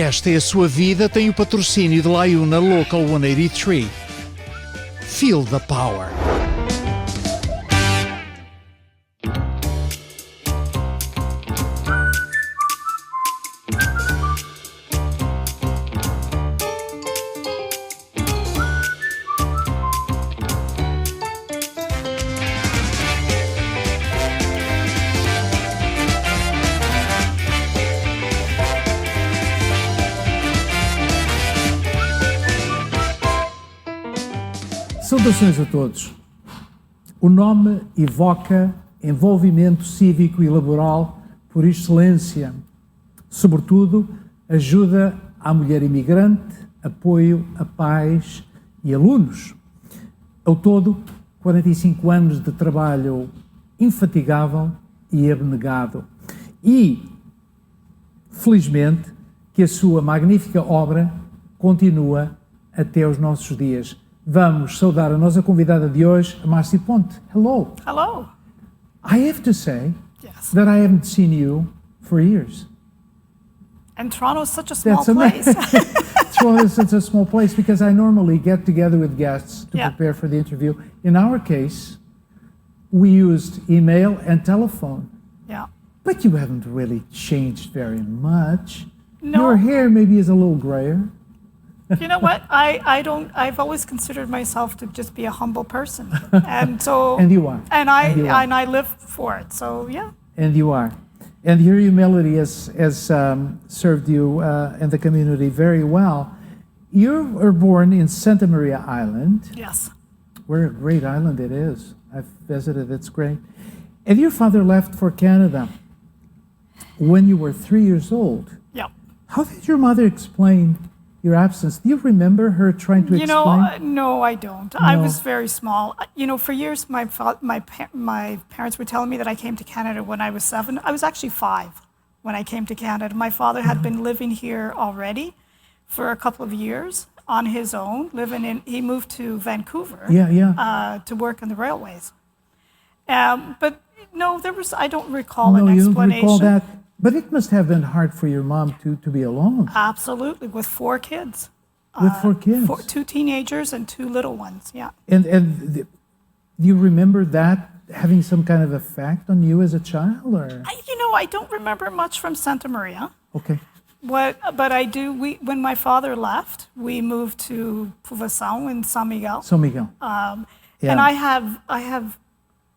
Esta é a Sua Vida, tem o patrocínio de Laiuna Local 183. Feel the power. Saudações a todos. O nome evoca envolvimento cívico e laboral por excelência. Sobretudo, ajuda à mulher imigrante, apoio a pais e alunos. Ao todo, 45 anos de trabalho infatigável e abnegado. E, felizmente, que a sua magnífica obra continua até os nossos dias. Vamos saudar a nossa convidada de hoje, a Marcy Ponte. Hello. Hello. I have to say Yes. that I haven't seen you for years. And Toronto is such a small That's place. Toronto is such a small place because I normally get together with guests to Yeah. prepare for the interview. In our case, we used email and telephone. Yeah. But you haven't really changed very much. No. Your hair maybe is a little grayer. You know what? I've always considered myself to just be a humble person. And so And you are. And And you are. I live for it. So yeah. And you are. And your humility has served you and the community very well. You were born in Santa Maria Island. Yes. What a great island it is. I've visited, it's great. And your father left for Canada when you were 3 years old. Yeah. How did your mother explain your absence? Do you remember her trying to You know, explain? no, I don't. I No. was very small. You know, for years, my parents were telling me that I came to Canada when I was 7. I was actually 5 when I came to Canada. My father had been living here already for a couple of years on his own. He moved to Vancouver. To work on the railways. But no, I don't recall No, an you don't explanation. recall that. But it must have been hard for your mom to be alone Absolutely, with 4 kids. with 4 kids. 2 teenagers and 2 little ones. Yeah. And do you remember that having some kind of effect on you as a child, or? I don't remember much from Santa Maria. Okay. But I do. When my father left, we moved to Puvação in São Miguel. So Miguel. And I have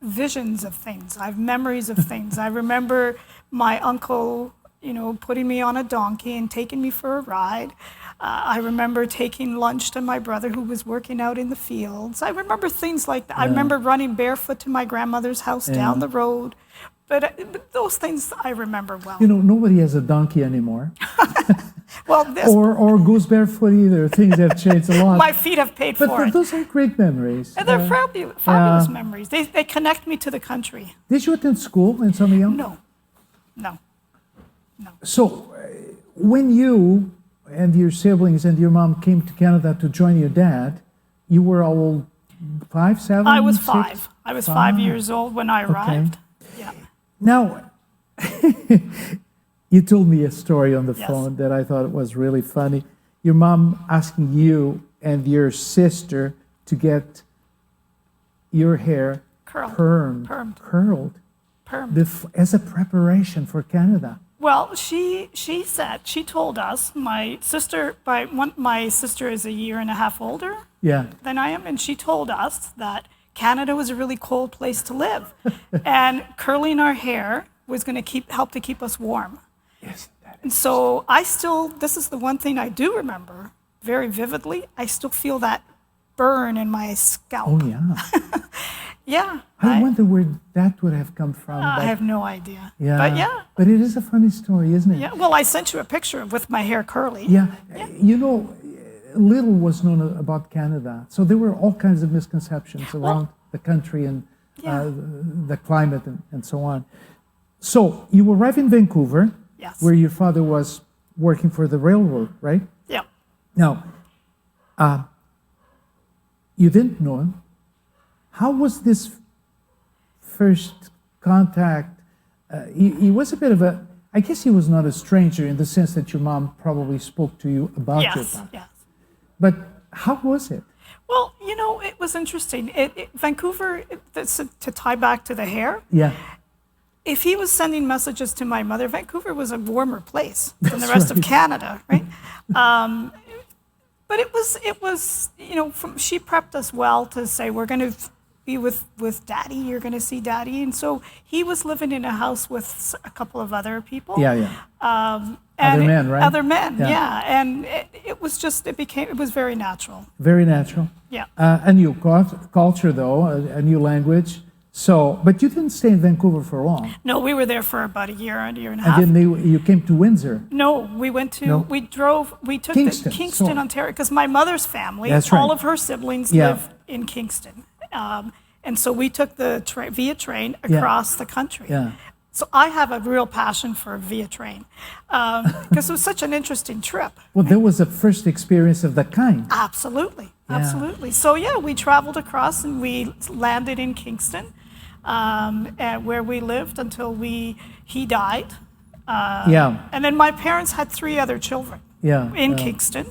visions of things. I have memories of things. I remember my uncle, putting me on a donkey and taking me for a ride. I remember taking lunch to my brother who was working out in the fields. I remember things like that. I remember running barefoot to my grandmother's house down the road. But those things I remember well. Nobody has a donkey anymore. Well, or goes barefoot either. Things have changed a lot. my feet have paid for But it. those are great memories. And they're fabulous memories. They connect me to the country. Did you attend school in São Miguel? No. So when you and your siblings and your mom came to Canada to join your dad, you were how old? 5, 7? I was 6? 5. I was 5 years old when I arrived. Yeah. Now, you told me a story on the Yes. phone that I thought was really funny. Your mom asking you and your sister to get your hair Curled. curled as a preparation for Canada. Well, she told us, my sister is a year and a half older Yeah. than I am, and she told us that Canada was a really cold place to live, and curling our hair was going to help to keep us warm. Yes. And so this is the one thing I do remember very vividly. I still feel that burn in my scalp. Oh, yeah. Yeah. I wonder where that would have come from. I but- have no idea. Yeah. But yeah. But it is a funny story, isn't it? Yeah. Well, I sent you a picture with my hair curly. Yeah. Little was known about Canada. So there were all kinds of misconceptions around the country and the climate and so on. So you arrived in Vancouver, Yes. where your father was working for the railroad, right? Yeah. Now, you didn't know him. How was this first contact? He was a bit of a, I guess he was not a stranger in the sense that your mom probably spoke to you about your Yes, father. yes. But how was it? Well, it was interesting. Vancouver, to tie back to the hair, Yeah. if he was sending messages to my mother, Vancouver was a warmer place than the That's rest of right. Canada, right? But it was she prepped us well to say, we're going to be with Daddy, you're going to see Daddy. And so he was living in a house with a couple of other people. Yeah, yeah. And Other men, right? Other men, Yeah. yeah. And it was very natural. Very natural. Yeah. A new culture, though, a new language. So, but you didn't stay in Vancouver for long. No, we were there for about a year and a half. And then you came to Windsor. No, we went to, No? we took Kingston, Kingston, sorry. Ontario, because my mother's family, That's right. all of her siblings Yeah. live in Kingston. And so we took the via train Yeah. across the country. Yeah. So I have a real passion for via train because it was such an interesting trip. Well, that was the first experience of that kind. Absolutely, Yeah. absolutely. So yeah, we traveled across and we landed in Kingston, where we lived until he died. Yeah. And then my parents had 3 other children Yeah. in Kingston.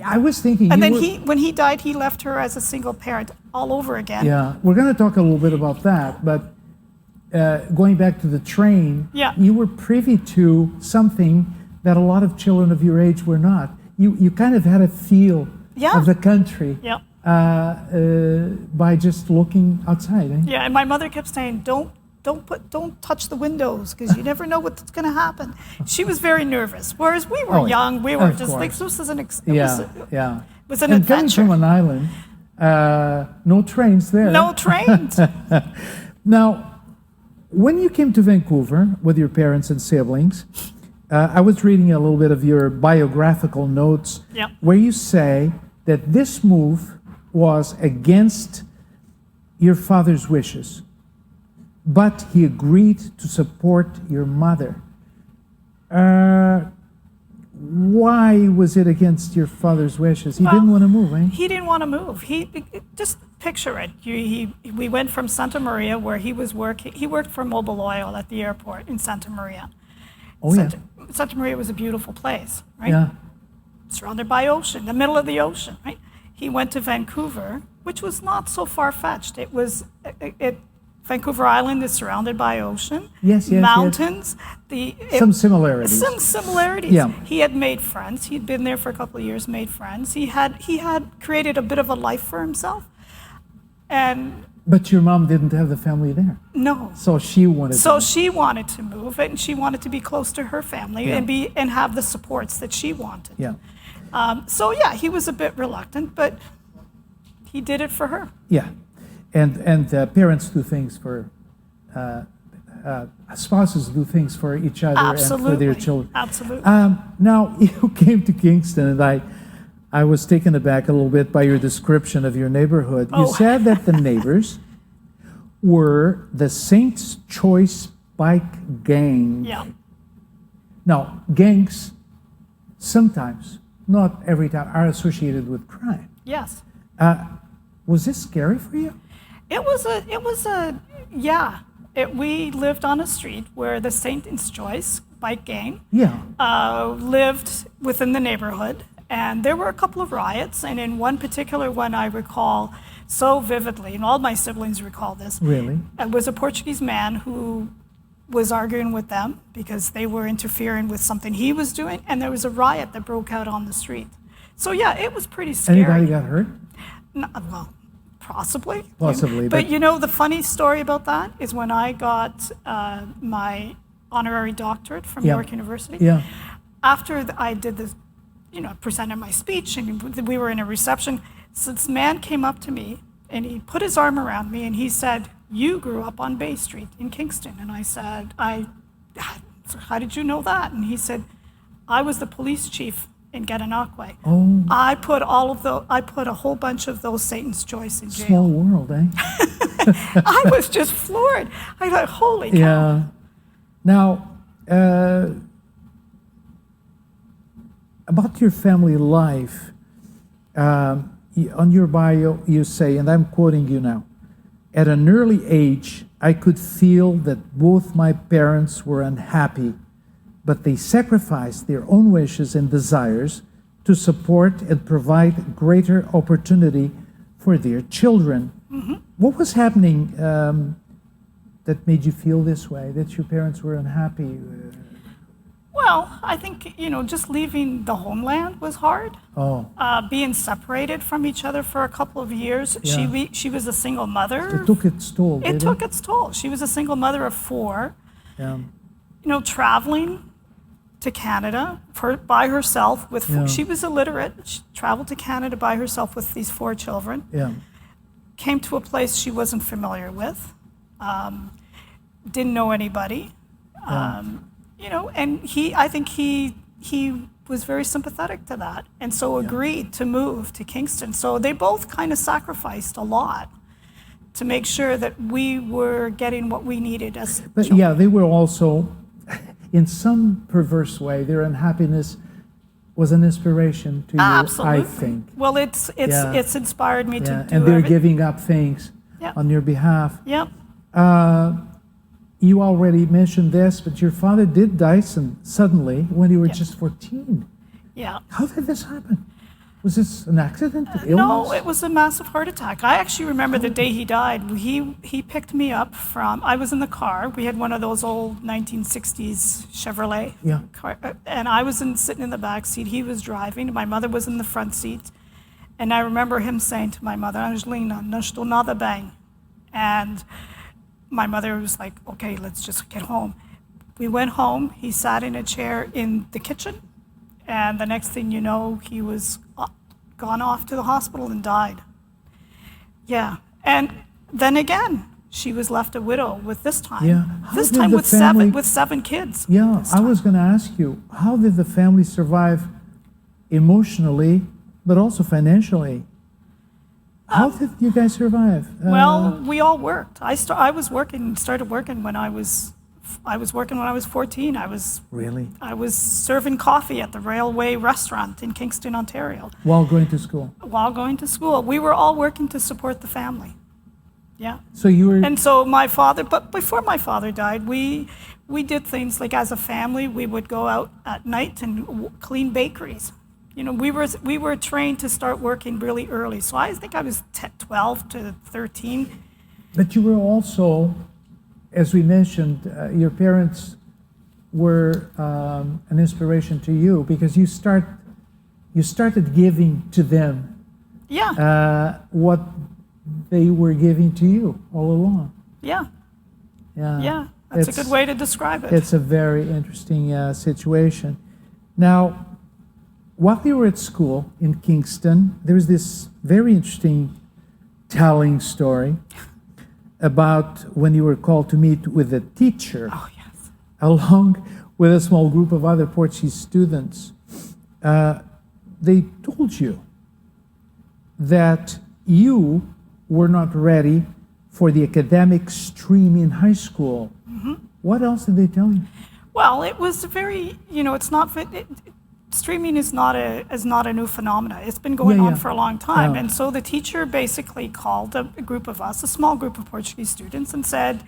I was thinking. And you then were- when he died, he left her as a single parent all over again. Yeah, we're going to talk a little bit about that, but going back to the train, Yeah. you were privy to something that a lot of children of your age were not. You kind of had a feel Yeah. of the country Yeah. by just looking outside. Eh? Yeah, and my mother kept saying, don't touch the windows because you never know what's going to happen. She was very nervous, whereas we were Oh, young. We were of just like, course. this is Yeah. was an And coming adventure. from an island, no trains there. No trains. Now, when you came to Vancouver with your parents and siblings, I was reading a little bit of your biographical notes Yep. where you say that this move was against your father's wishes, but he agreed to support your mother. Why was it against your father's wishes? He didn't want to move, eh? He didn't want to move. Just picture it. We went from Santa Maria, where he was working. He worked for Mobil Oil at the airport in Santa Maria. Oh, yeah. Santa Maria was a beautiful place, right? Yeah. Surrounded by ocean, the middle of the ocean, right? He went to Vancouver, which was not so far-fetched. Vancouver Island is surrounded by ocean, Yes, yes, mountains. Some similarities. Some similarities. Yeah. He had made friends. He'd been there for a couple of years, made friends. He had created a bit of a life for himself. And But your mom didn't have the family there. no. So she wanted So to. she wanted to move, and she wanted to be close to her family Yeah. and have the supports that she wanted. Yeah. So yeah, he was a bit reluctant, but he did it for her. Yeah. And parents do things for, spouses do things for each other Absolutely. and for their children. Absolutely. Now, you came to Kingston, and I was taken aback a little bit by your description of your neighborhood. You Oh. said that the neighbors were the Saint's Choice Bike Gang. Yeah. Now, gangs sometimes, not every time, are associated with crime. Yes. Was this scary for you? We lived on a street where the Saint's Choice bike gang Yeah. lived within the neighborhood, and there were a couple of riots. And in one particular one, I recall so vividly, and all my siblings recall this. Really? It was a Portuguese man who was arguing with them because they were interfering with something he was doing, and there was a riot that broke out on the street. So yeah, it was pretty scary. Anybody got hurt? Well, possibly. Possibly, But but- the funny story about that is when I got my honorary doctorate from Yeah. York University, Yeah. after I did this, presented my speech, and we were in a reception, so this man came up to me, and he put his arm around me, and he said, "You grew up on Bay Street in Kingston." And I said, "How did you know that?" And he said, "I was the police chief in Gananoque. Oh. I put a whole bunch of those Satan's Choice in jail." Small world, eh? I was just floored. I thought, holy cow. Yeah. Now, about your family life, on your bio, you say, and I'm quoting you now, "At an early age, I could feel that both my parents were unhappy but they sacrificed their own wishes and desires to support and provide greater opportunity for their children. What was happening that made you feel this way, that your parents were unhappy? Well, I think, just leaving the homeland was hard. Oh, Being separated from each other for a couple of years. Yeah. She was a single mother. it took its toll, It did took its toll. She was a single mother of 4. Yeah. Traveling to Canada by herself with Yeah. she was illiterate. She traveled to Canada by herself with these 4 children. Yeah. Came to a place she wasn't familiar with. Didn't know anybody. And I think he was very sympathetic to that, and so agreed to move to Kingston. So they both kind of sacrificed a lot to make sure that we were getting what we needed as But children. yeah, they were also, in some perverse way, their unhappiness was an inspiration to you, Absolutely. I think. Well, it's inspired me to do And they're everything. giving up things Yeah. on your behalf. Yep. You already mentioned this, but your father did die suddenly when you were Yeah. just 14. Yeah. How did this happen? Was this an accident? Illness? No, it was a massive heart attack. I actually remember the day he died. He picked me up from. I was in the car. We had one of those old 1960s Chevrolet. Yeah. Car, and I was sitting in the back seat. He was driving. My mother was in the front seat. And I remember him saying to my mother, "Angelina, não estou nada bem." And my mother was like, "Okay, let's just get home." We went home. He sat in a chair in the kitchen. And the next thing you know, he was gone off to the hospital and died. Yeah. And then again, she was left a widow with this time. Yeah. How This did time the with family- seven kids. Yeah, this I was time. going to ask you, how did the family survive emotionally, but also financially? How did you guys survive? Well, we all worked. Started working when I was 14. Really? I was serving coffee at the Railway restaurant in Kingston, Ontario, While going to school? while going to school. We were all working to support the family. Yeah. So you were... And so but before my father died, we did things like, as a family, we would go out at night and clean bakeries. We were trained to start working really early. So I think I was 12 to 13. But you were also, as we mentioned, your parents were an inspiration to you because you started giving to them Yeah. what they were giving to you all along. Yeah. Yeah. Yeah. That's a good way to describe it. It's a very interesting situation. Now, while you were at school in Kingston, there was this very interesting telling story about when you were called to meet with a teacher Oh, yes. along with a small group of other Portuguese students. They told you that you were not ready for the academic stream in high school. Mm-hmm. What else did they tell you? Well, it was very, it's not, streaming is not a new phenomena. It's been going on for a long time. Yeah. And so the teacher basically called a group of us, a small group of Portuguese students, and said,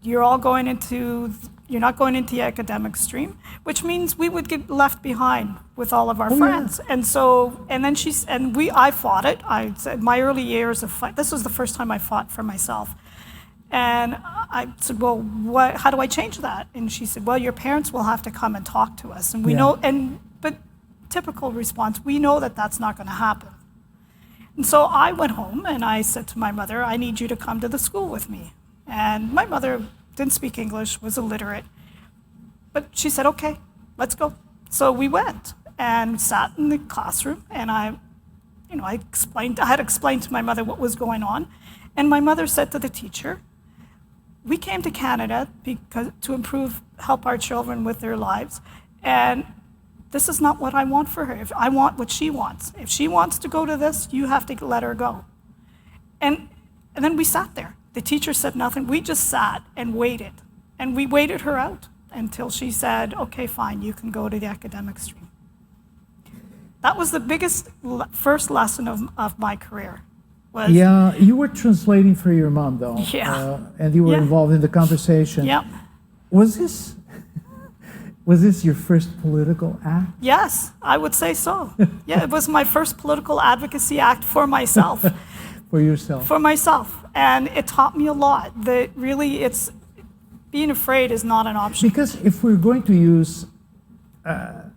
you're not going into the academic stream, which means we would get left behind with all of our friends. Yeah. And then I fought it. I said, my early years of fight, this was the first time I fought for myself. And I said, well, how do I change that? And she said, well, your parents will have to come and talk to us. And we know, but typical response, we know that that's not going to happen. And so I went home and I said to my mother, I need you to come to the school with me. And my mother didn't speak English, was illiterate. But she said, okay, let's go. So we went and sat in the classroom, and I had explained to my mother what was going on. And my mother said to the teacher, we came to Canada to help our children with their lives. And this is not what I want for her. I want what she wants. If she wants to go to this, you have to let her go. And then we sat there. The teacher said nothing. We just sat and waited. And we waited her out until she said, okay, fine, you can go to the academic stream. That was the biggest first lesson of my career. Yeah, you were translating for your mom, though. Yeah. And you were involved in the conversation. Yep. Was this Was this your first political act? Yes, I would say so. Yeah, it was my first political advocacy act for myself. For yourself? For myself. And it taught me a lot. That really, being afraid is not an option. Because if we're going to use an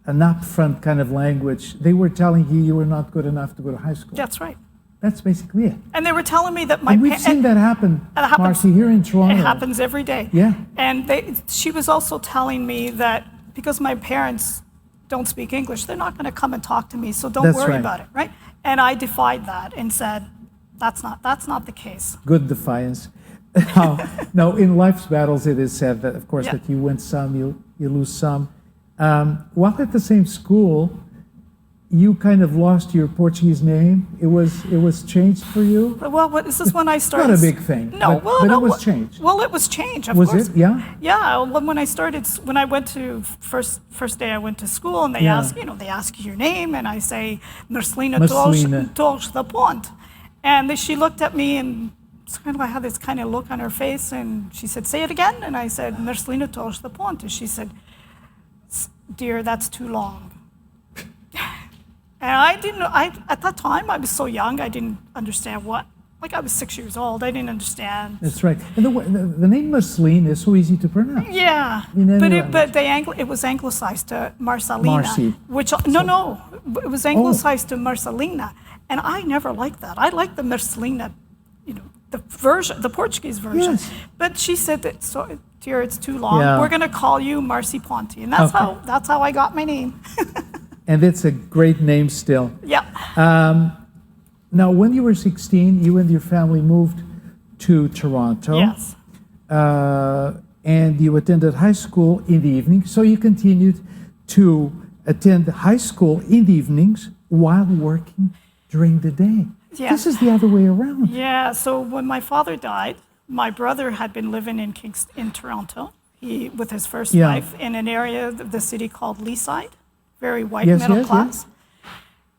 upfront kind of language, they were telling you were not good enough to go to high school. That's right. That's basically it. And they were telling me that and we've seen that happen, Marcy, here in Toronto. It happens every day. Yeah. And she was also telling me that because my parents don't speak English, they're not going to come and talk to me, so don't worry about it, right? And I defied that and said, that's not the case. Good defiance. Now, in life's battles, it is said that, of course, that you win some, you lose some. While at the same school, you kind of lost your Portuguese name. It was changed for you. Well, this is when I started. Not a big thing. No, but it was changed. Well, it was changed. Of was course. It? Yeah. Yeah. When I went to first day, I went to school, and they ask you your name, and I say Marcelina Torres da Ponte, and she looked at me and I had this kind of look on her face, and she said, "Say it again," and I said Marcelina Torres da Ponte, and she said, "Dear, that's too long." And at that time, I was so young, I didn't understand I was 6 years old, I didn't understand. That's right. And the name Marceline is so easy to pronounce. Yeah, it was anglicized to Marcelina. Marcy. It was anglicized to Marcelina, and I never liked that. I liked the Marcelina, the version, the Portuguese version. Yes. But she said that, so, dear, it's too long. Yeah. We're going to call you Marcy Ponte, and that's how I got my name. And it's a great name still. Yeah. Now, when you were 16, you and your family moved to Toronto. Yes. And you attended high school in the evening. So you continued to attend high school in the evenings while working during the day. Yeah. This is the other way around. Yeah. So when my father died, my brother had been living in Toronto. With his first wife in an area of the city called Leaside. Very white, middle class.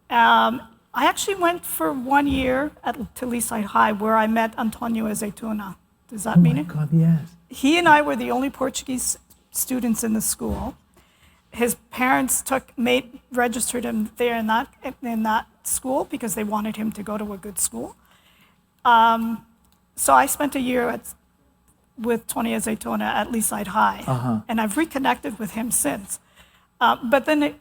I actually went for 1 year to Leaside High, where I met Antonio Azeitona. Does that mean it? Oh my God, yes. He and I were the only Portuguese students in the school. His parents registered him there in that school because they wanted him to go to a good school. So I spent a year with Tony Azeitona at Leaside High, and I've reconnected with him since. But then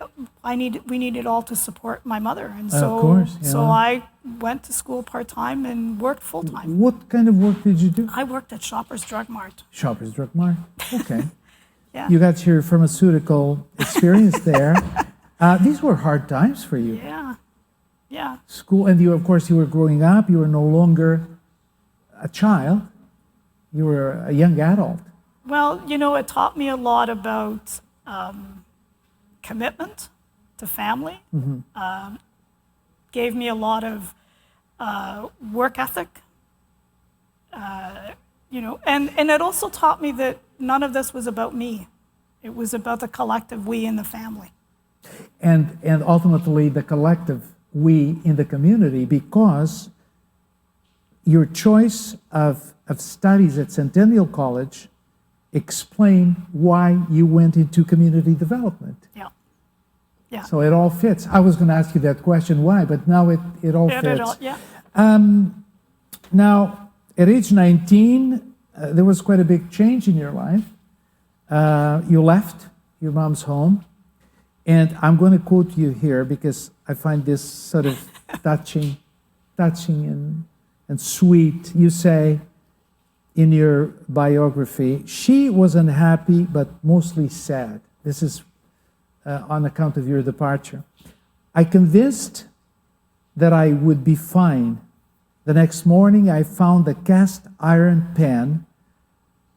we needed all to support my mother, and so of course, yeah. So I went to school part-time and worked full-time. What kind of work did you do? I worked at Shoppers Drug Mart. Shoppers Drug Mart. Okay. Yeah. You got your pharmaceutical experience there. These were hard times for you. Yeah. Yeah. School, and you, of course, you were growing up. You were no longer a child. You were a young adult. Well, it taught me a lot about commitment to family. Gave me a lot of work ethic. And it also taught me that none of this was about me. It was about the collective we in the family. And ultimately the collective we in the community, because your choice of studies at Centennial College explain why you went into community development. Yeah. Yeah. So it all fits. I was going to ask you that question, why, but now it all fits. Now, at age 19, there was quite a big change in your life. You left your mom's home, and I'm going to quote you here because I find this sort of touching and sweet. You say in your biography, she was unhappy but mostly sad. This is on account of your departure. I convinced that I would be fine. The next morning, I found a cast iron pan,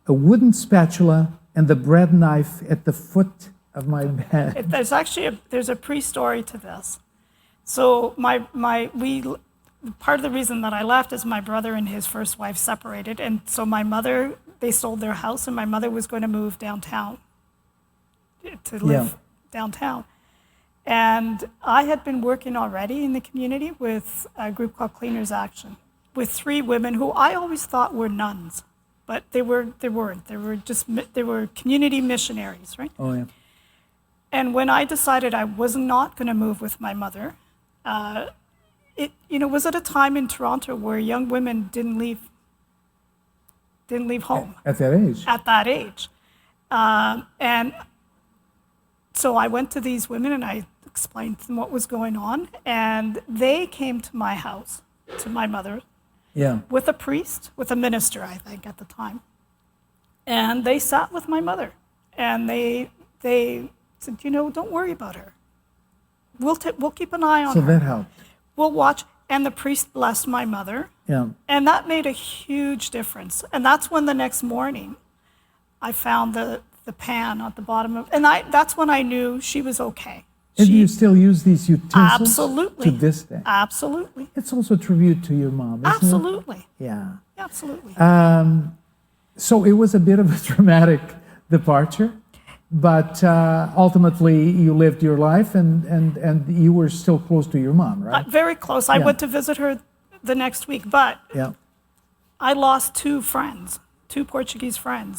a wooden spatula, and the bread knife at the foot of my bed. There's actually there's a pre-story to this. So part of the reason that I left is my brother and his first wife separated, and so they sold their house, and my mother was going to move downtown to live downtown. And I had been working already in the community with a group called Cleaners Action, with 3 women who I always thought were nuns, but they weren't. They were community missionaries, right? Oh, yeah. And when I decided I was not going to move with my mother, it was at a time in Toronto where young women didn't leave home At that age. at that age. And so I went to these women and I explained to them what was going on. And they came to my house, to my mother, Yeah. with a priest, with a minister, I think, at the time. And they sat with my mother. And they said, don't worry about her. We'll keep an eye on So her. that helped. We'll watch. And the priest blessed my mother. Yeah. And that made a huge difference. And that's when the next morning I found the pan at the bottom of, and that's when I knew she was okay. And do you still use these utensils? Absolutely. To this day? Absolutely. It's also a tribute to your mom, isn't Absolutely. it? Yeah. Absolutely. So it was a bit of a dramatic departure, but ultimately you lived your life and you were still close to your mom, right? Very close. I Yeah. went to visit her the next week, but Yeah. I lost two Portuguese friends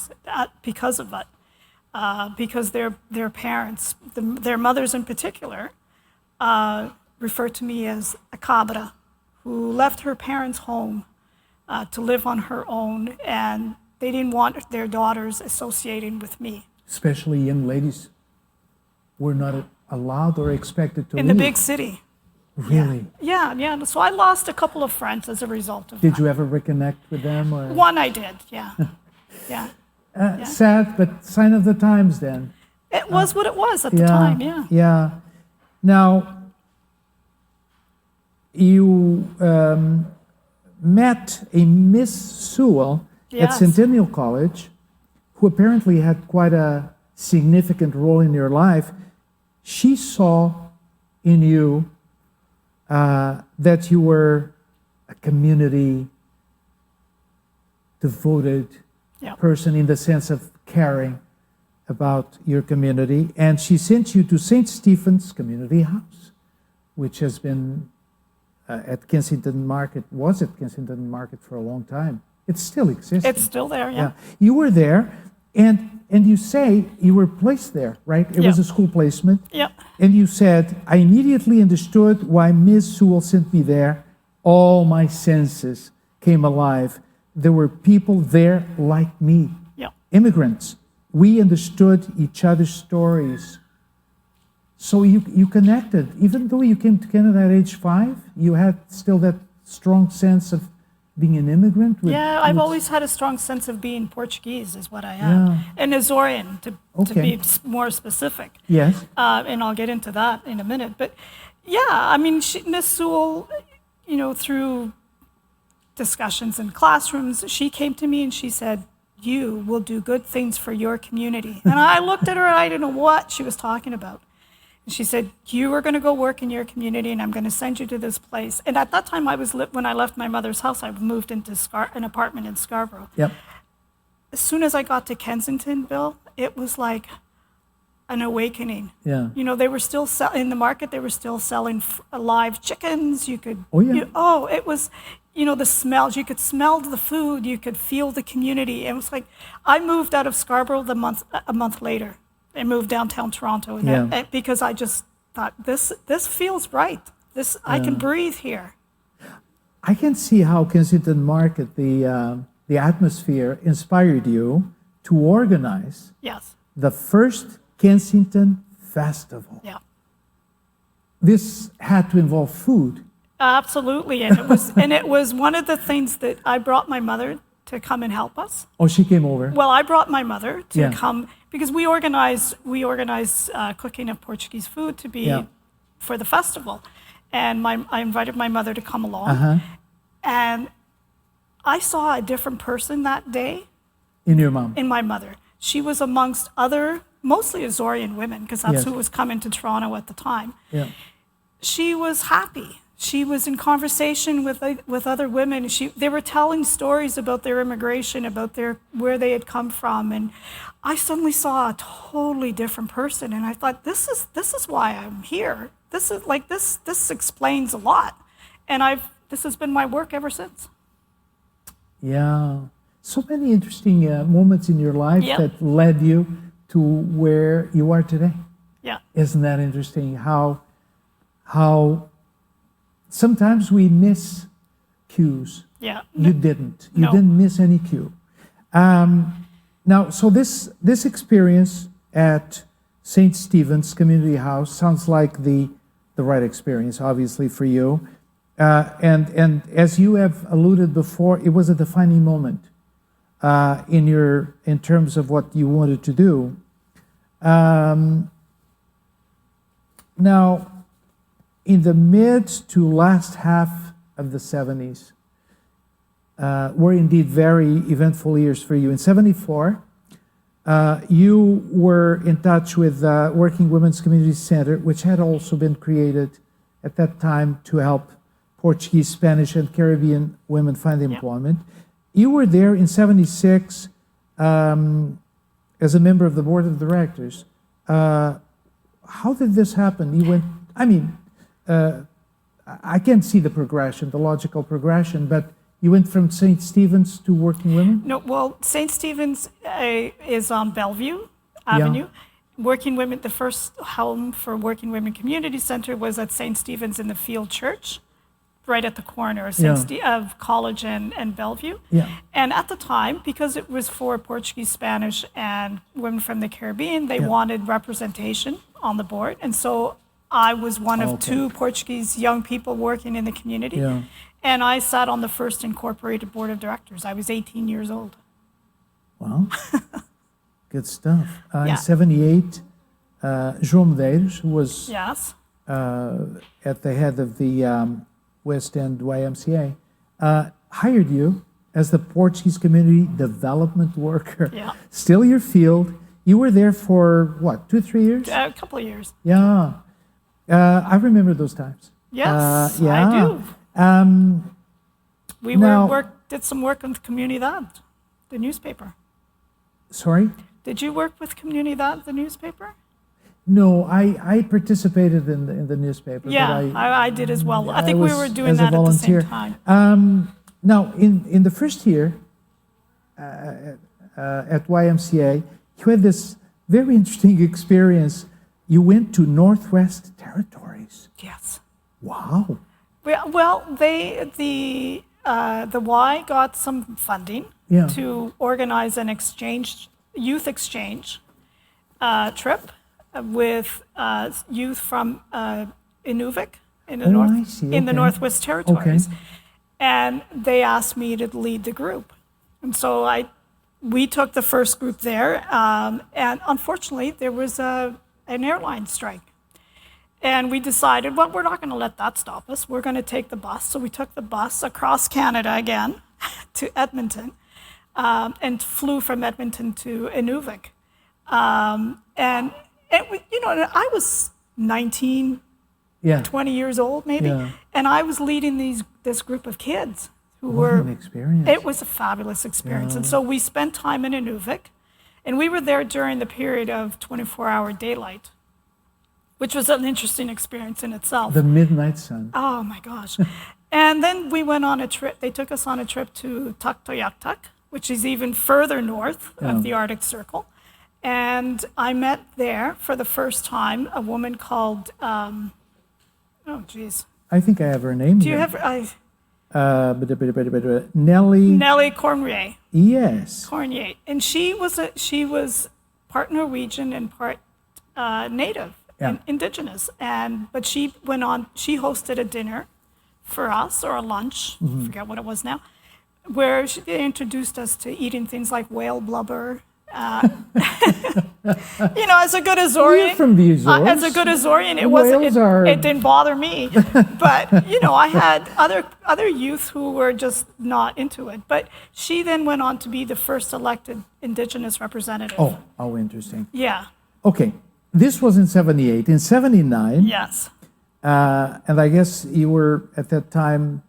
because of it. Because their parents, their mothers in particular, refer to me as a cabra, who left her parents' home to live on her own, and they didn't want their daughters associating with me. Especially young ladies were not allowed or expected to In leave. the big city. Really? Yeah. So I lost a couple of friends as a result of Did that. you ever reconnect with them? Or? One I did, yeah. Yeah. Sad, but sign of the times then. It was what it was at the time, yeah. Yeah. Now, you met a Miss Sewell at Yes. Centennial College, who apparently had quite a significant role in your life. She saw in you that you were a community devoted Yeah. person in the sense of caring about your community. And she sent you to St. Stephen's Community House, which has been at Kensington Market, was at Kensington Market for a long time. It's still existing. It's still there, yeah. You were there, and you say you were placed there, right? It was Yeah. a school placement. Yeah. And you said, I immediately understood why Ms. Sewell sent me there. All my senses came alive. There were people there like me, Yeah. immigrants. We understood each other's stories. So you connected. Even though you came to Canada at age 5, you had still that strong sense of being an immigrant? Yeah, I've always had a strong sense of being Portuguese, is what I am. Yeah. And Azorean, to Okay. be more specific. Yes. And I'll get into that in a minute. But yeah, I mean, Miss Sewell, through discussions in classrooms, she came to me and she said, you will do good things for your community. And I looked at her and I didn't know what she was talking about. And she said, you are going to go work in your community and I'm going to send you to this place. And at that time, when I left my mother's house, I moved into an apartment in Scarborough. Yep. As soon as I got to Kensington, Bill, it was like an awakening. Yeah. They were still in the market. They were still selling live chickens. You could. Oh, yeah. It was, the smells. You could smell the food. You could feel the community. It was like I moved out of Scarborough a month later. I moved downtown Toronto, and because I just thought this feels right. I can breathe here. I can see how Kensington Market, the atmosphere, inspired you to organize Yes. the first Kensington Festival. Yeah. This had to involve food. Absolutely, and it was one of the things that I brought my mother to come and help us. Oh, she came over. Well, I brought my mother to Yeah. come because we organized cooking of Portuguese food to be for the festival, and I invited my mother to come along, and I saw a different person that day In your mom. in my mother. She was amongst other, mostly Azorean women, because that's Yes. who was coming to Toronto at the time. Yeah. She was happy. She was in conversation with other women. They were telling stories about their immigration, about where they had come from, and I suddenly saw a totally different person. And I thought, this is why I'm here. This explains a lot, and this has been my work ever since. Yeah. So many interesting moments in your life Yep. that led you to where you are today. Yeah. Isn't that interesting? How sometimes we miss cues. Yeah. You didn't. You No. didn't miss any cue. Now, so this experience at St. Stephen's Community House sounds like the right experience, obviously, for you. And as you have alluded before, it was a defining moment in terms of what you wanted to do. Now, in the mid to last half of the 70s, were indeed very eventful years for you. In 74, you were in touch with Working Women's Community Center, which had also been created at that time to help Portuguese, Spanish, and Caribbean women find employment. You were there in 76 as a member of the board of directors. How did this happen? You went, I can't see the progression, the logical progression, but you went from St. Stephen's to Working Women? No, well, St. Stephen's is on Bellevue Avenue. Working Women, the first home for Working Women Community Center was at St. Stephen's in the Field Church, right at the corner of College and Bellevue. Yeah. And at the time, because it was for Portuguese, Spanish, and women from the Caribbean, they wanted representation on the board. And so I was one of two Portuguese young people working in the community. Yeah. And I sat on the first incorporated board of directors. I was 18 years old. Wow. Good stuff. Yeah. In 78, João Medeiros, who was Yes. at the head of the West End YMCA, hired you as the Portuguese community development worker. Yeah. Still your field. You were there for what, 2-3 years? A couple of years. Yeah. I remember those times. Yes, yeah. I do. We did some work on Comunidad, the newspaper. Sorry? Did you work with Comunidad, the newspaper? No, I participated in the newspaper. Yeah, but I did as well. I think we was were doing as a that at the same volunteer. time. Now, in the first year at YMCA, you had this very interesting experience. You went to Northwest Territories. Yes. Wow. Well, the Y got some funding to organize an youth exchange trip with youth from Inuvik in the Northwest Territories. Okay. And they asked me to lead the group. And so we took the first group there. And unfortunately, there was an airline strike. And we decided, well, we're not going to let that stop us. We're going to take the bus. So we took the bus across Canada again to Edmonton and flew from Edmonton to Inuvik. And I was 19, 20 years old maybe. Yeah. And I was leading this group of kids who What were... an experience. It was a fabulous experience. And so we spent time in Inuvik. And we were there during the period of 24-hour daylight, which was an interesting experience in itself. The midnight sun. Oh my gosh. And then we went on a trip, they took us on a trip to Tuktoyaktuk, which is even further north of the Arctic Circle. And I met there for the first time a woman called, I think I have her name. Do you have, Nellie Cormier. Yes. Cormier. And she was part Norwegian and part native. Yeah. Indigenous, but she went on. She hosted a dinner for us, or a lunch. I forget what it was now, where they introduced us to eating things like whale blubber. As a good Azorian, You're from the Azores. as a good Azorian, it didn't bother me. But I had other youth who were just not into it. But she then went on to be the first elected Indigenous representative. Oh, how interesting. Yeah. Okay. This was in 78. In 79, Yes. and I guess you were at that time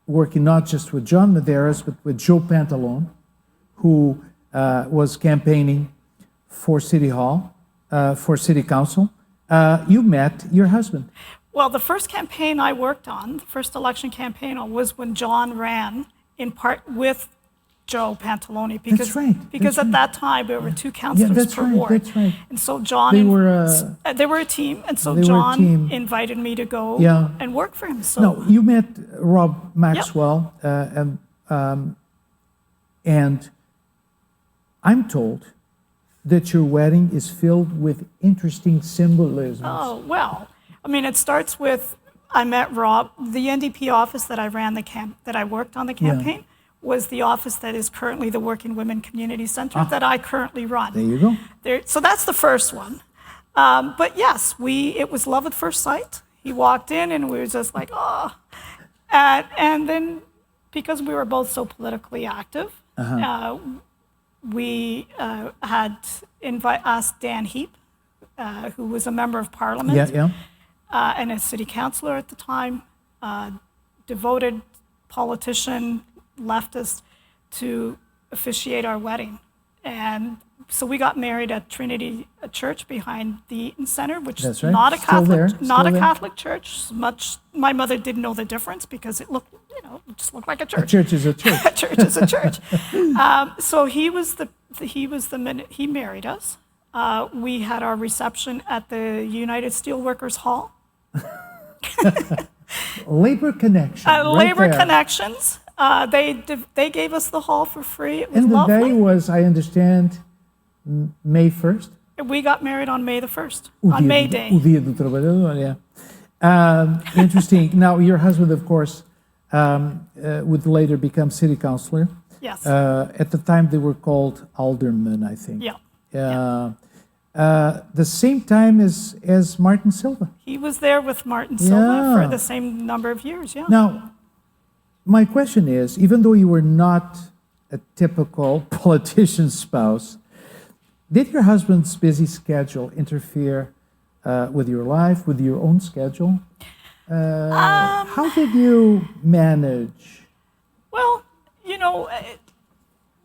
working not just with John Medeiros, but with Joe Pantalone, who was campaigning for City Hall, for City Council. You met your husband. Well, the first campaign I worked on, the first election campaign was when John ran in part with Joe Pantalone because That's right. because That's at right. that time there were two counselors that's per right, ward. that's right. And so John they were a team, and so they were a John team. invited me to go Yeah. and work for him. So No, you met Rob Maxwell, and I'm told that your wedding is filled with interesting symbolisms. oh well, I mean it starts with I met Rob. The NDP office that I ran that I worked on the campaign was the office that is currently the Working Women Community Center that I currently run. There you go. So that's the first one. But yes, it was love at first sight. He walked in and we were just like, oh. And then because we were both so politically active, we had asked Dan Heap, who was a member of Parliament and a city councillor at the time, devoted politician, leftist, to officiate our wedding. And so we got married at Trinity Church behind the Eaton Center, which is not a Catholic church. My mother didn't know the difference because it looked, it just looked like a church. A church is a church. A church is a church. So he married us. We had our reception at the United Steelworkers Hall. Labor Connection. Labor Connections. They gave us the hall for free. It was and lovely. the day was, I understand, May 1st? We got married on May the 1st, on May Day. O Dia do Trabalhador, yeah. Interesting. Now, your husband, of course, would later become city councillor. Yes. At the time, they were called aldermen, I think. Yeah. The same time as Martin Silva. He was there with Martin Silva for the same number of years, Now, my question is, even though you were not a typical politician's spouse, did your husband's busy schedule interfere with your life, with your own schedule? How did you manage? Well,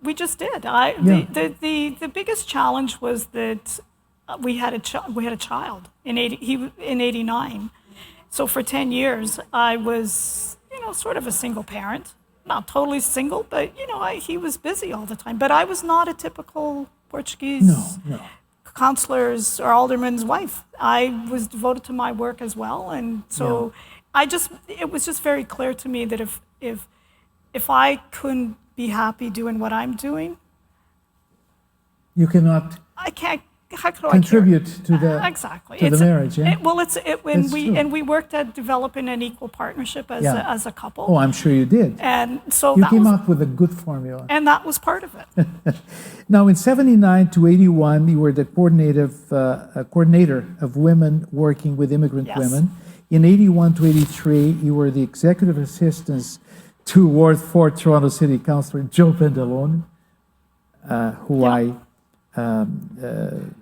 we just did. The biggest challenge was that we had a child in '89. So for 10 years, I was sort of a single parent, not totally single, but he was busy all the time. But I was not a typical Portuguese councillor's or alderman's wife. I was devoted to my work as well, and so it was just very clear to me that if I couldn't be happy doing what I'm doing, you cannot. I can't. How could contribute to the marriage? And we worked at developing an equal partnership as a couple. Oh, I'm sure you did. And so you came up with a good formula, and that was part of it. Now, in '79 to '81, you were the coordinator of women working with immigrant women. In '81 to '83, you were the executive assistant to Ward 4 Toronto City Councillor Joe Pantalone, who I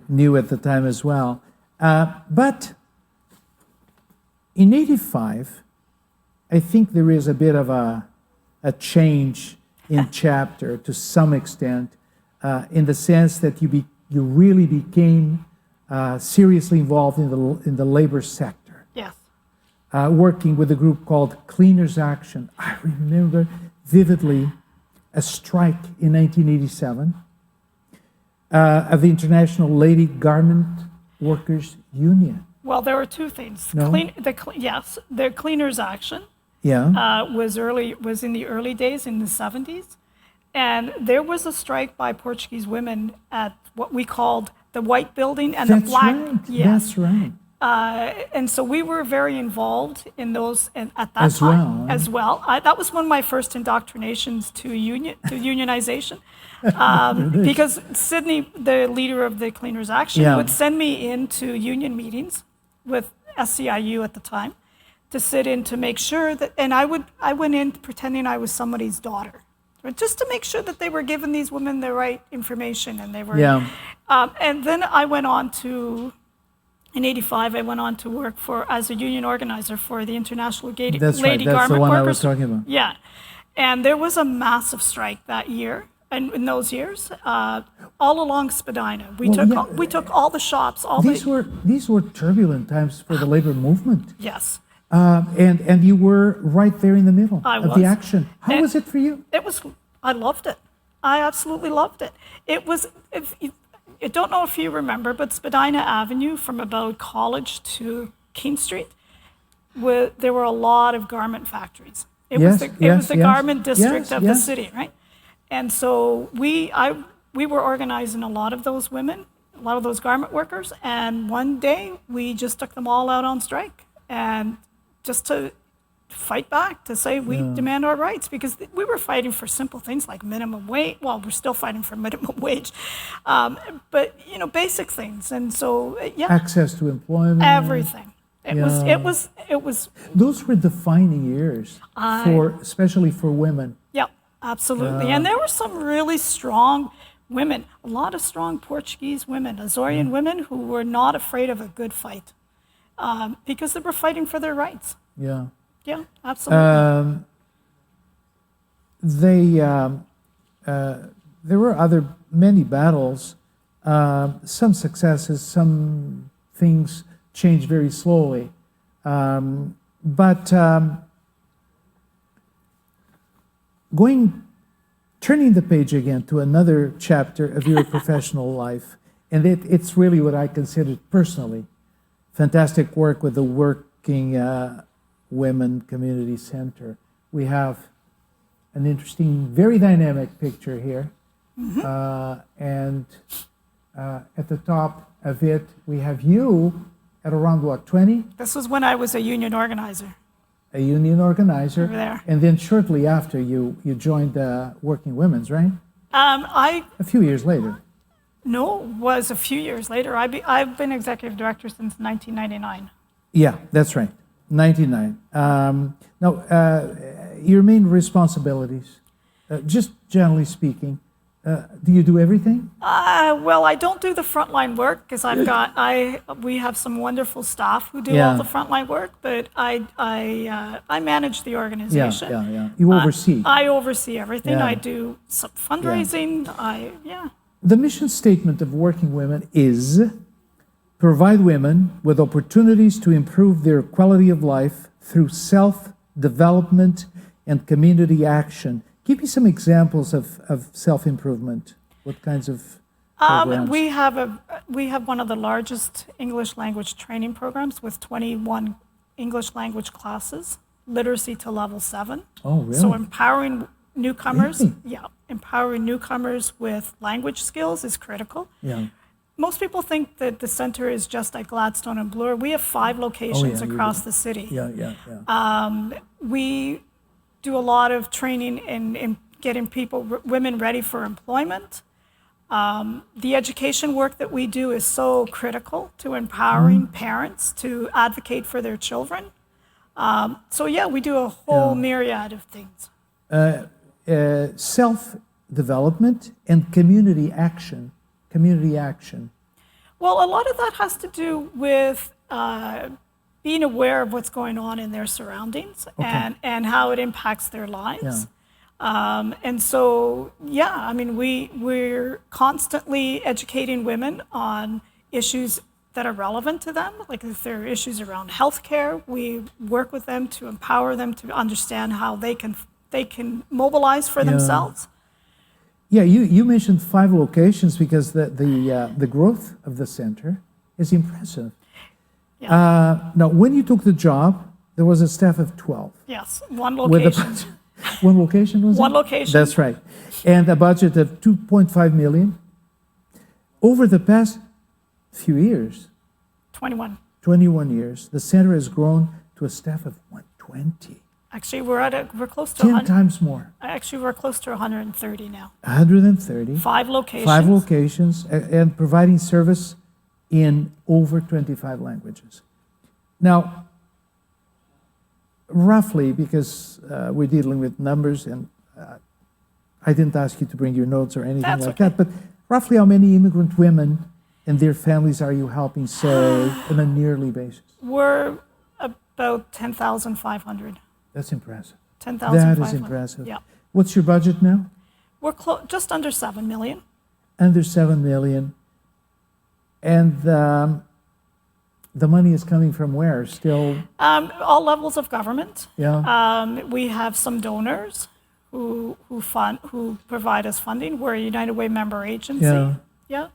knew at the time as well. But in '85, I think there is a bit of a change in chapter to some extent, in the sense that you really became seriously involved in the labor sector. Yes. Working with a group called Cleaners Action. I remember vividly a strike in 1987 of the International Lady Garment Workers Union. Well, there were two things. No? The Cleaners Action was in the early days, in the 70s. And there was a strike by Portuguese women at what we called the White Building and the Black. Right. Yes. That's right. And so we were very involved in those at that as time well, as well. That was one of my first indoctrinations to unionization, because Sydney, the leader of the Cleaners Action, would send me into union meetings with SCIU at the time to sit in to make sure that, and I went in pretending I was somebody's daughter, just to make sure that they were giving these women the right information, and they were. And then I went on to. In '85, I went on to work as a union organizer for the International Lady That's Garment the one Workers. I was talking about. Yeah, and there was a massive strike that year, and in those years, all along Spadina, we took all the shops. These were turbulent times for the labor movement. Yes. And you were right there in the middle of the action. How was it for you? I loved it. I absolutely loved it. It was, I don't know if you remember, but Spadina Avenue from about College to King Street, there were a lot of garment factories. It was the garment district of the city, right? And so we were organizing a lot of those women, a lot of those garment workers, and one day we just took them all out on strike, and just to fight back, to say we demand our rights, because we were fighting for simple things like minimum wage. Well, we're still fighting for minimum wage, but basic things. And so access to employment, everything. It was. Those were defining years especially for women. Yeah, absolutely. And there were some really strong women, a lot of strong Portuguese women, Azorian women who were not afraid of a good fight, because they were fighting for their rights. Yeah. Yeah, absolutely. There were many battles, some successes, some things changed very slowly. But turning the page again to another chapter of your professional life, and it's really what I consider personally fantastic work with the Working Women Community Center. We have an interesting, very dynamic picture here. And at the top of it, we have you at around, 20? This was when I was a union organizer. A union organizer. Over there. And then shortly after, you joined Working Women's, right? A few years later. No, it was a few years later. I've been executive director since 1999. Yeah, that's right. 99. Now, your main responsibilities, just generally speaking, do you do everything? Well, I don't do the frontline work because we have some wonderful staff who do all the frontline work, but I manage the organization. Yeah. You oversee. I oversee everything. I do some fundraising. The mission statement of Working Women is provide women with opportunities to improve their quality of life through self-development and community action. Give me some examples of self-improvement. What kinds of programs? We have one of the largest English language training programs with 21 English language classes, literacy to level 7. Oh, really? So empowering newcomers, Really? empowering newcomers with language skills is critical. Yeah. Most people think that the center is just at Gladstone and Bloor. We have 5 locations across the city. Yeah. We do a lot of training in getting women ready for employment. The education work that we do is so critical to empowering parents to advocate for their children. We do a whole myriad of things. Self-development and community action. Well, a lot of that has to do with being aware of what's going on in their surroundings and how it impacts their lives. We're constantly educating women on issues that are relevant to them. Like if there are issues around healthcare, we work with them to empower them to understand how they can mobilize for themselves. Yeah, you mentioned 5 locations because the growth of the center is impressive. Yeah. Now, when you took the job, there was a staff of 12. Yes, one location. One location was it? One location. That's right. And a budget of $2.5 million. Over the past few years, 21 years, the center has grown to a staff of 120. Actually, we're close to 10 times more. Actually, we're close to 130 now. 130. 5 locations. 5 locations, and providing service in over 25 languages. Now, roughly, because we're dealing with numbers, and I didn't ask you to bring your notes or anything that, but roughly how many immigrant women and their families are you helping, say, on a yearly basis? We're about 10,500. That's impressive. 10,500. That is impressive. Yeah. What's your budget now? We're just under 7 million. Under 7 million. And the money is coming from where? Still? All levels of government. Yeah. We have some donors who provide us funding. We're a United Way member agency. Yeah. Yeah.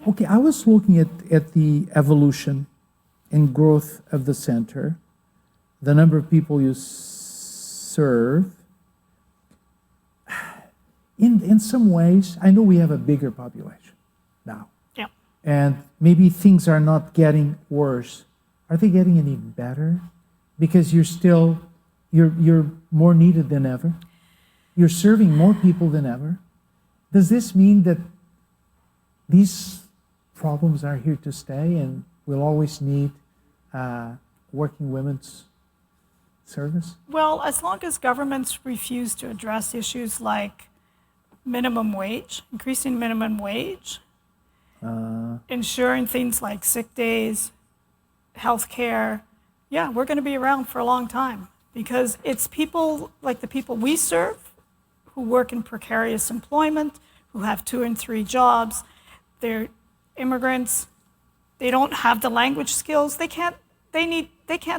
Okay, I was looking at the evolution and growth of the center, the number of people you serve. In some ways, I know we have a bigger population now, Yeah. and maybe things are not getting worse. Are they getting any better? Because you're more needed than ever. You're serving more people than ever. Does this mean that these problems are here to stay and we'll always need working women's service? Well, as long as governments refuse to address issues like minimum wage, increasing minimum wage, ensuring things like sick days, health care, yeah, we're going to be around for a long time, because it's people like the people we serve who work in precarious employment, who have 2 and 3 jobs. They're immigrants. They don't have the language skills. They can't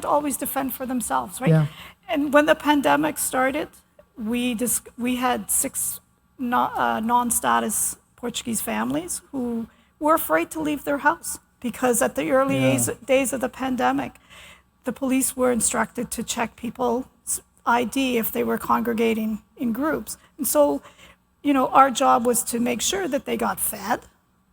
always defend for themselves, right? Yeah. And when the pandemic started, we had 6 non-status Portuguese families who were afraid to leave their house, because at the early days of the pandemic, the police were instructed to check people's ID if they were congregating in groups. And so, our job was to make sure that they got fed.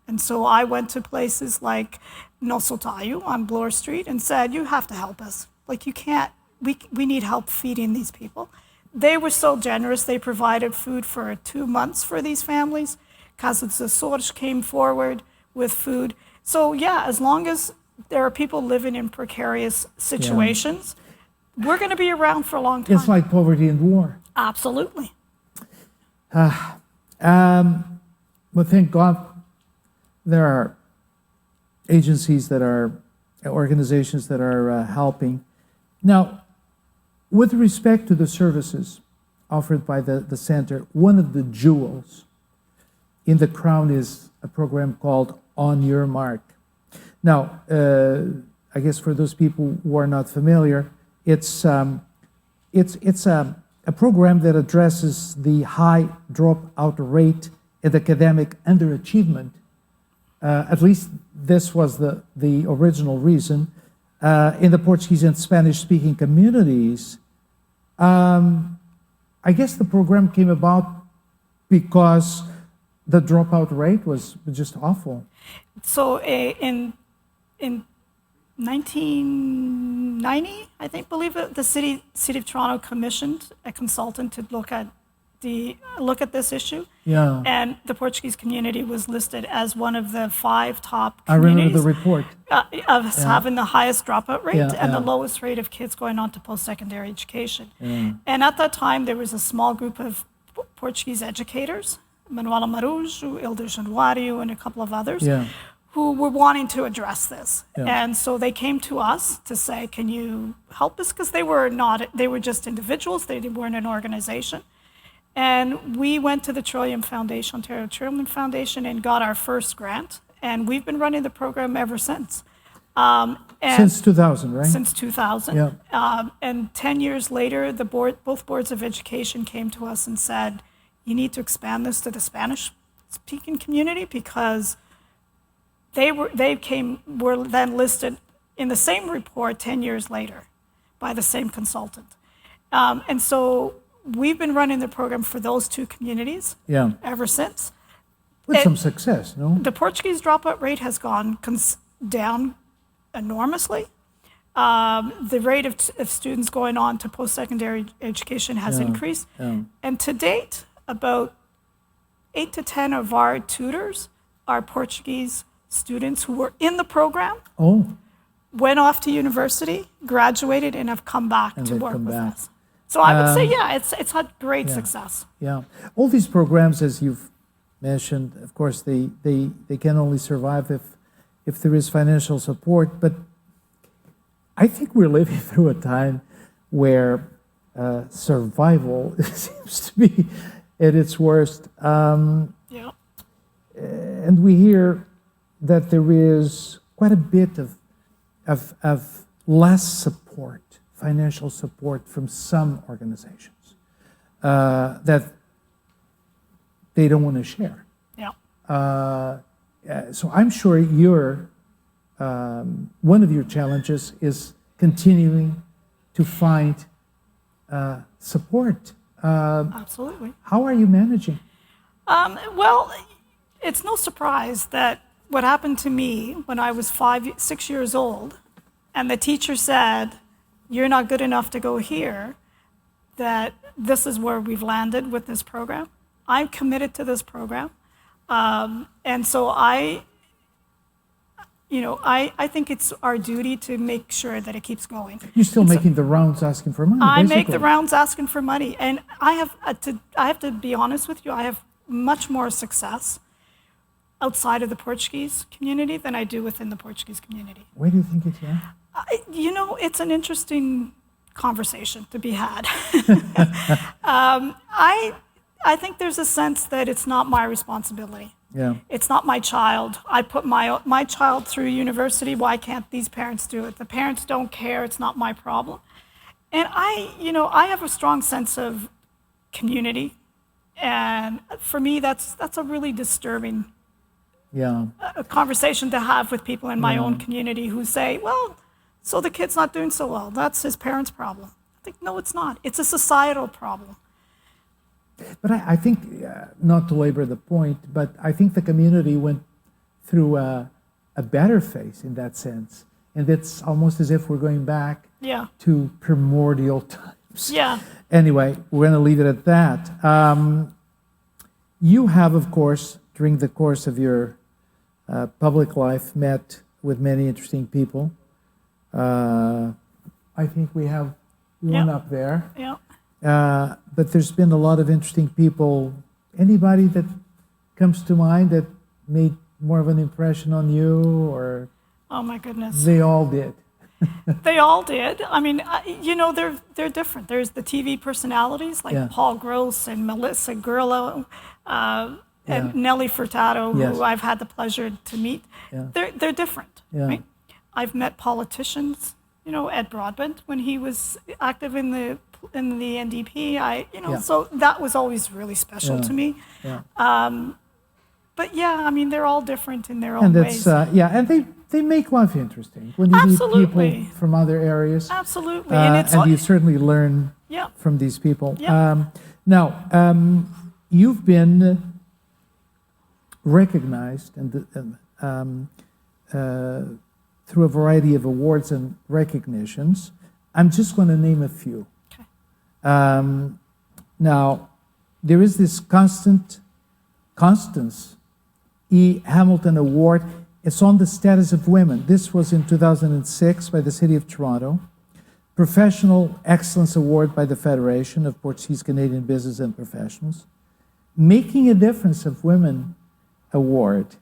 And so I went to places like Nosso Tayo on Bloor Street and said, you have to help us. Like, you can't, we need help feeding these people. They were so generous. They provided food for 2 months for these families. Casa dos Açores came forward with food. So yeah, as long as there are people living in precarious situations, we're going to be around for a long time. It's like poverty and war. Absolutely. But thank God there are organizations that are helping. Now, with respect to the services offered by the center, one of the jewels in the crown is a program called On Your Mark. Now, I guess for those people who are not familiar, it's a program that addresses the high dropout rate and academic underachievement. At least this was the original reason in the Portuguese and Spanish-speaking communities. I guess the program came about because the dropout rate was just awful. So in 1990, I believe it, the city of Toronto commissioned a consultant to look at this issue. Yeah. And the Portuguese community was listed as one of the 5 top communities. I remember the report. Of having the highest dropout rate and the lowest rate of kids going on to post-secondary education. Yeah. And at that time, there was a small group of Portuguese educators, Manuela Marujo, Hilda Januario, and a couple of others, who were wanting to address this. Yeah. And so they came to us to say, can you help us? Because they were just individuals, they weren't an organization. And we went to the Trillium Foundation, Ontario Trillium Foundation, and got our first grant. And we've been running the program ever since. Since 2000, right? Since 2000. Yeah. And 10 years later, both boards of education came to us and said, you need to expand this to the Spanish-speaking community, because they were then listed in the same report 10 years later by the same consultant. And so we've been running the program for those 2 communities ever since. With some success, no? The Portuguese dropout rate has gone down enormously. The rate of students going on to post-secondary education has increased. Yeah. And to date, about 8 to 10 of our tutors are Portuguese students who were in the program, went off to university, graduated, and have come back to work with us. So I would say, it's had great success. Yeah. All these programs, as you've mentioned, of course, they can only survive if there is financial support. But I think we're living through a time where survival seems to be at its worst. And we hear that there is quite a bit of less support, financial support from some organizations. that they don't want to share. Yeah. So I'm sure one of your challenges is continuing to find support. Absolutely. How are you managing? Well, it's no surprise that what happened to me when I was 6 years old, and the teacher said, "You're not good enough to go here," that this is where we've landed with this program. I'm committed to this program. And so I think it's our duty to make sure that it keeps going. You're still making the rounds asking for money, I basically. make the rounds asking for money. And I have to be honest with you, I have much more success outside of the Portuguese community than I do within the Portuguese community. Why do you think it's that? It's an interesting conversation to be had. I think there's a sense that it's not my responsibility. Yeah. It's not my child. I put my child through university. Why can't these parents do it? The parents don't care. It's not my problem. And I have a strong sense of community. And for me, that's a really disturbing conversation to have with people in my own community who say, well, so the kid's not doing so well. That's his parents' problem. I think, no, it's not. It's a societal problem. But I think, not to labor the point, but I think the community went through a better phase in that sense. And it's almost as if we're going back to primordial times. Yeah. Anyway, we're going to leave it at that. You have, of course, during the course of your public life, met with many interesting people. I think we have one up there. Yeah. But there's been a lot of interesting people. Anybody that comes to mind that made more of an impression on you, or? Oh my goodness. They all did. They all did. I mean, they're different. There's the TV personalities like Paul Gross and Melissa Gurlo, and Nelly Furtado, who I've had the pleasure to meet. Yeah. They're different. Yeah. Right? I've met politicians. Ed Broadbent when he was active in the NDP. So that was always really special to me. Yeah. But they're all different in their own ways. And they make life interesting when you meet people from other areas. Absolutely, and you certainly learn from these people. Yeah. Now, you've been recognized through a variety of awards and recognitions. I'm just going to name a few. Okay. Now, there is this Constance E. Hamilton Award. It's on the status of women. This was in 2006 by the City of Toronto. Professional Excellence Award by the Federation of Portuguese Canadian Business and Professionals. Making a Difference of Women Award.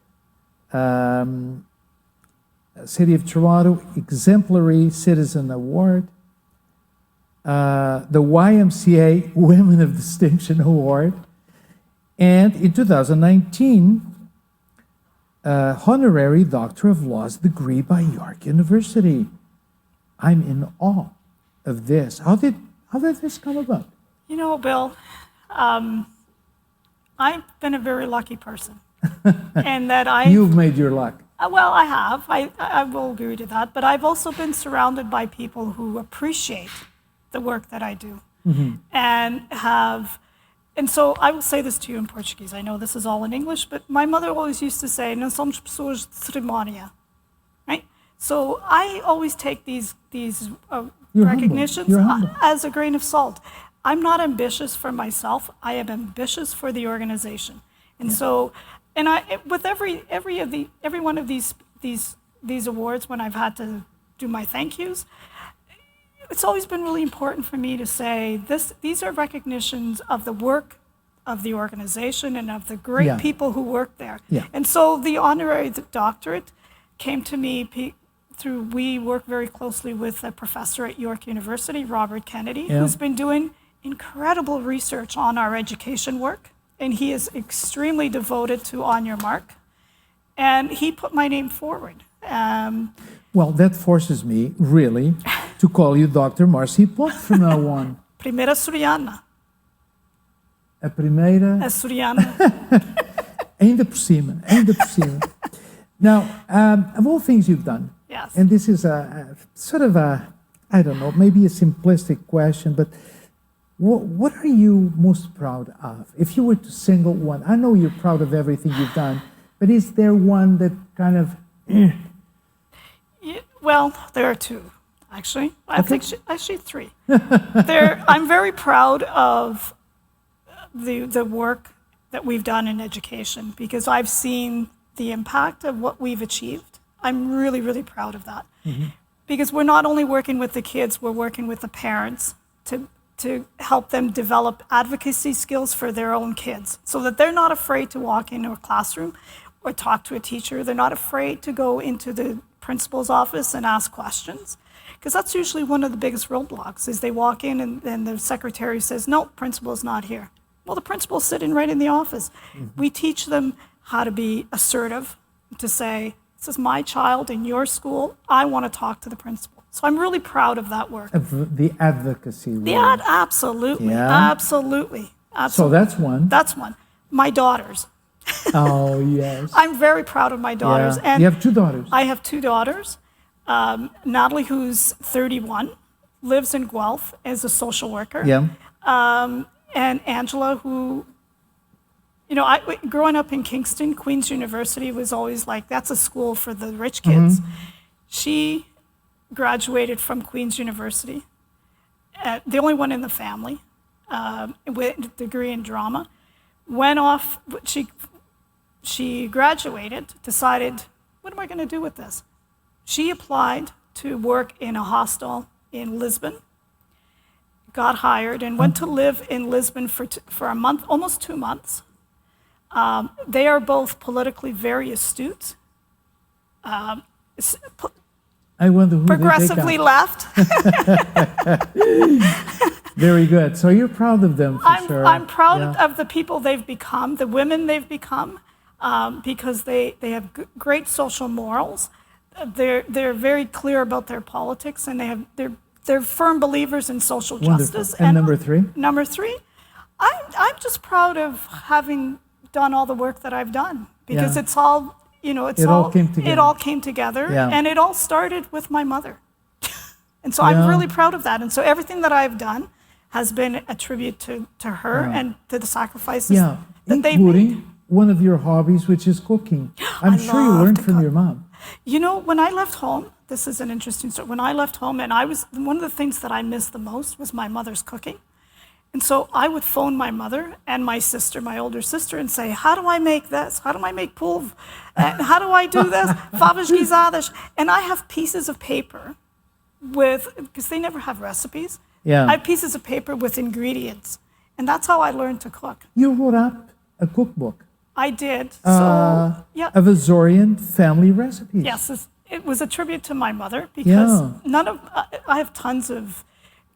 City of Toronto Exemplary Citizen Award. The YMCA Women of Distinction Award. And in 2019, Honorary Doctor of Laws degree by York University. I'm in awe of this. How did this come about? Bill, I've been a very lucky person. And that You've made your luck. Well, I have. I will agree to that. But I've also been surrounded by people who appreciate the work that I do. Mm-hmm. And so I will say this to you in Portuguese. I know this is all in English, but my mother always used to say, "Não somos pessoas de cerimônia," right? So I always take these recognitions as a grain of salt. I'm not ambitious for myself. I am ambitious for the organization. And so, with every one of these awards, when I've had to do my thank yous, it's always been really important for me to say these are recognitions of the work of the organization and of the great people who work there. Yeah. And so the honorary doctorate came to me we work very closely with a professor at York University, Robert Kennedy, who's been doing incredible research on our education work. And he is extremely devoted to On Your Mark. And he put my name forward. Well, that forces me, really, to call you Dr. Marcy Pop from now on. Primeira Suriana. A primeira, açoriana. ainda por cima, ainda por cima. Now, of all things you've done, Yes. and this is a sort of a, I don't know, maybe a simplistic question, but what are you most proud of? If you were to single one, I know you're proud of everything you've done, but is there one that kind of... Well, there are two, actually. I think actually three. I'm very proud of the work that we've done in education because I've seen the impact of what we've achieved. I'm really, really proud of that. Mm-hmm. Because we're not only working with the kids, we're working with the parents to help them develop advocacy skills for their own kids so that they're not afraid to walk into a classroom or talk to a teacher. They're not afraid to go into the principal's office and ask questions. Because that's usually one of the biggest roadblocks is they walk in and the secretary says, no, principal's not here. Well, the principal's sitting right in the office. Mm-hmm. We teach them how to be assertive, to say, this is my child in your school. I want to talk to the principal. So I'm really proud of that work. The advocacy work. Yeah, absolutely. Yeah. Absolutely. So that's one. That's one. My daughters. Oh, yes. I'm very proud of my daughters. Yeah. And you have two daughters. I have two daughters. Natalie, who's 31, lives in Guelph as a social worker. Yeah. And Angela, who, growing up in Kingston, Queen's University was always like, that's a school for the rich kids. Mm-hmm. She graduated from Queen's University, the only one in the family, with a degree in drama. Went off, she graduated, decided, what am I going to do with this? She applied to work in a hostel in Lisbon, got hired, and went to live in Lisbon for a month, almost 2 months. They are both politically very astute. I wonder who progressively left. Very good. So you're proud of them, for sure. I'm proud of the people they've become, the women they've become, because they have great social morals. They're very clear about their politics, and they're firm believers in social justice. And number three? Number three, I'm just proud of having done all the work that I've done because it's all. It all came together, and it all started with my mother. And so I'm really proud of that. And so everything that I've done has been a tribute to her and to the sacrifices that they've made. Including one of your hobbies, which is cooking. I'm sure you learned from your mom. When I left home, this is an interesting story. When I left home, and one of the things that I missed the most was my mother's cooking. And so I would phone my mother and my sister, my older sister, and say, how do I make this? How do I make pulv? How do I do this? Favas guisadas. And I have pieces of paper because they never have recipes. Yeah. I have pieces of paper with ingredients. And that's how I learned to cook. You wrote up a cookbook. I did. Of Azorian family recipes. Yes, it was a tribute to my mother because I have tons of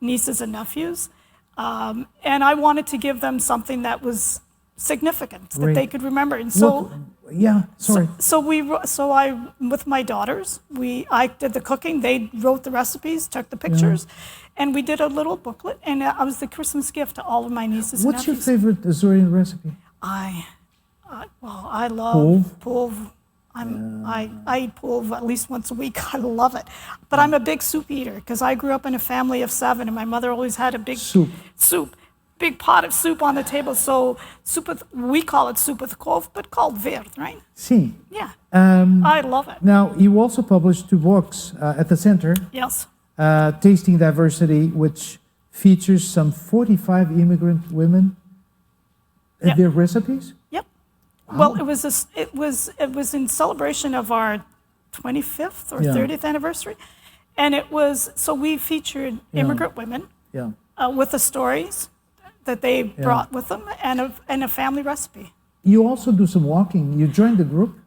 nieces and nephews. And I wanted to give them something that was significant that they could remember. And so, So I, with my daughters, I did the cooking. They wrote the recipes, took the pictures, and we did a little booklet. And it was the Christmas gift to all of my nieces and nephews. What's your favorite Azorian recipe? I love pulv. I eat pulv at least once a week. I love it. But I'm a big soup eater because I grew up in a family of 7, and my mother always had a big big pot of soup on the table. So we call it soup with couve, but called verde, right? Sí. Yeah. I love it. Now, you also published 2 books at the center. Yes. Tasting Diversity, which features some 45 immigrant women. Their recipes? Yep. Wow. Well, it was in celebration of our 25th or 30th anniversary, and we featured immigrant women with the stories that they brought with them and a family recipe. You also do some walking. You joined the group?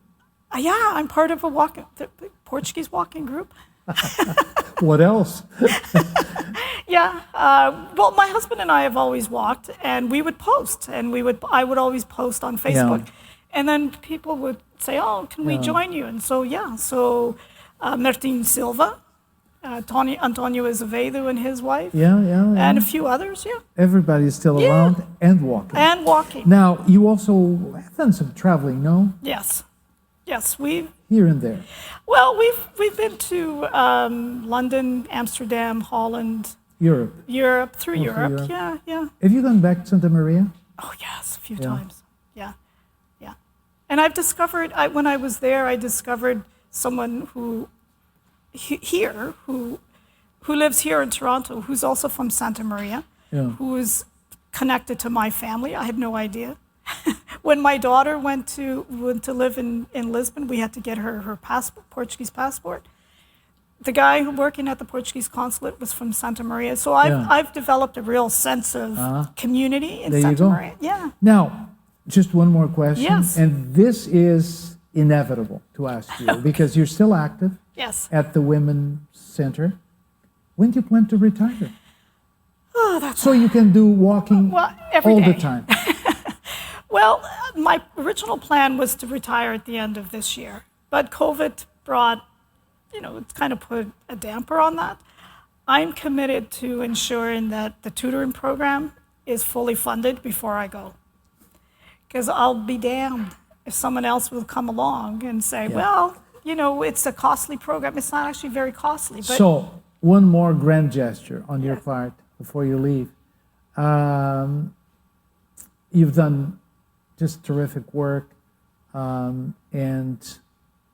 I'm part of the Portuguese walking group. What else? Well, my husband and I have always walked, and we would post, and I would always post on Facebook, and then people would say, "Oh, can we join you?" And so Martin Silva, Antonio Azevedo and his wife. Yeah, yeah, yeah. And a few others, yeah. Everybody's still Yeah. around and walking. And walking. Now, you also have done some traveling, no? Yes. Yes, we've Here and there. well, we've been to London, Amsterdam, Holland, Europe. Europe, through through Europe. Europe. Yeah, yeah. Have you gone back to Santa Maria? Oh yes, a few Yeah. times. Yeah, yeah. And I've discovered when I was there, I discovered someone who lives here in Toronto, who's also from Santa Maria, Yeah. who is connected to my family. I had no idea. When my daughter went to live in Lisbon, we had to get her passport, Portuguese passport. The guy who working at the Portuguese consulate was from Santa Maria. So I've developed a real sense of community in There you Santa go. Maria. Yeah. Now, just one more question. Yes. And this is inevitable to ask you because you're still active Yes. at the Women's Center. When do you plan to retire? Oh, that's So you can do walking well, every all the day. time. Well, my original plan was to retire at the end of this year, but COVID brought, it's kind of put a damper on that. I'm committed to ensuring that the tutoring program is fully funded before I go. Because I'll be damned if someone else will come along and say, well, it's a costly program. It's not actually very costly. But So, one more grand gesture on your part before you leave. You've done just terrific work, and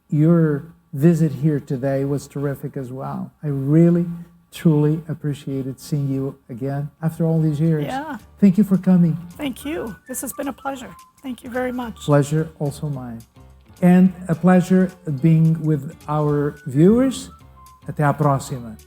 your visit here today was terrific as well. I really, truly appreciated seeing you again after all these years. Yeah. Thank you for coming. Thank you. This has been a pleasure. Thank you very much. Pleasure also mine. And a pleasure being with our viewers. Até à próxima.